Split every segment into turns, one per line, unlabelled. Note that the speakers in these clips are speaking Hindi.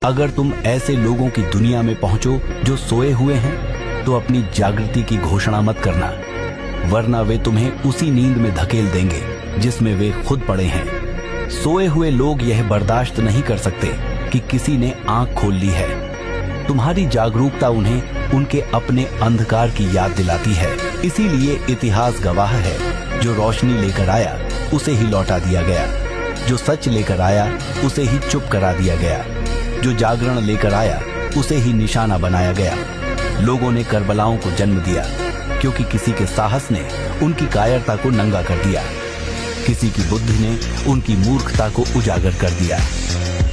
अगर तुम ऐसे लोगों की दुनिया में पहुंचो जो सोए हुए हैं, तो अपनी जागृति की घोषणा मत करना, वरना वे तुम्हें उसी नींद में धकेल देंगे जिसमें वे खुद पड़े हैं। सोए हुए लोग यह बर्दाश्त नहीं कर सकते कि किसी ने आंख खोल ली है। तुम्हारी जागरूकता उन्हें उनके अपने अंधकार की याद दिलाती है। इसीलिए इतिहास गवाह है, जो रोशनी लेकर आया उसे ही लौटा दिया गया, जो सच लेकर आया उसे ही चुप करा दिया गया, जो जागरण लेकर आया उसे ही निशाना बनाया गया। लोगों ने करबलाओं को जन्म दिया क्योंकि किसी के साहस ने उनकी कायरता को नंगा कर दिया, किसी की बुद्धि ने उनकी मूर्खता को उजागर कर दिया,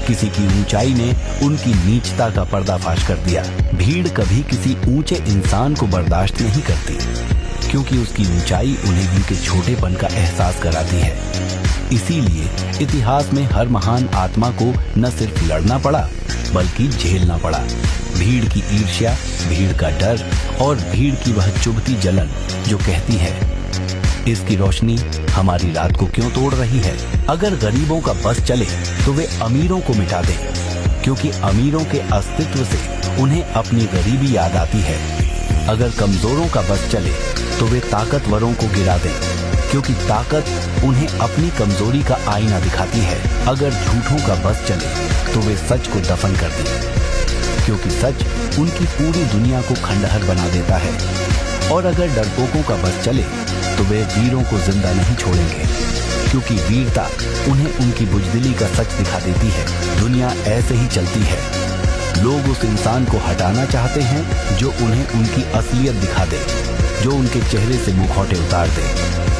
किसी की ऊंचाई ने उनकी नीचता का पर्दाफाश कर दिया। भीड़ कभी किसी ऊंचे इंसान को बर्दाश्त नहीं करती, क्योंकि उसकी ऊंचाई उन्हें उनके छोटेपन का एहसास कराती है। इसीलिए इतिहास में हर महान आत्मा को न सिर्फ लड़ना पड़ा बल्कि झेलना पड़ा। भीड़ की ईर्ष्या, भीड़ का डर और भीड़ की वह चुभती जलन जो कहती है, इसकी रोशनी हमारी रात को क्यों तोड़ रही है। अगर गरीबों का बस चले तो वे अमीरों को मिटा दें, क्योंकि अमीरों के अस्तित्व से उन्हें अपनी गरीबी याद आती है। अगर कमजोरों का बस चले तो वे ताकतवरों को गिरा दें, क्योंकि ताकत उन्हें अपनी कमजोरी का आईना दिखाती है। अगर झूठों का बस चले तो वे सच को दफन कर दें, क्योंकि सच उनकी पूरी दुनिया को खंडहर बना देता है। और अगर डरपोकों का बस चले तो वे वीरों को जिंदा नहीं छोड़ेंगे, क्योंकि वीरता उन्हें उनकी बुजदिली का सच दिखा देती है। दुनिया ऐसे ही चलती है। लोग उस इंसान को हटाना चाहते हैं जो उन्हें उनकी असलियत दिखा दे, जो उनके चेहरे से मुखौटे उतार दे,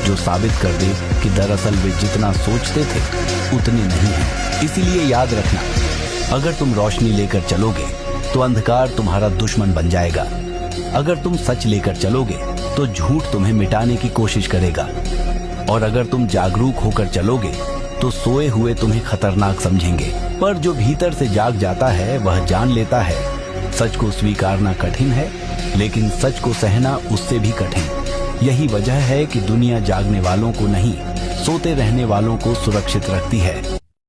जो साबित कर दे कि दरअसल वे जितना सोचते थे उतने नहीं हैं। इसीलिए याद रखना, अगर तुम रोशनी लेकर चलोगे तो अंधकार तुम्हारा दुश्मन बन जाएगा। अगर तुम सच लेकर चलोगे तो झूठ तुम्हें मिटाने की कोशिश करेगा। और अगर तुम जागरूक होकर चलोगे तो सोए हुए तुम्हें खतरनाक समझेंगे। पर जो भीतर से जाग जाता है वह जान लेता है, सच को स्वीकारना कठिन है, लेकिन सच को सहना उससे भी कठिन। यही वजह है कि दुनिया जागने वालों को नहीं, सोते रहने वालों को सुरक्षित रखती है।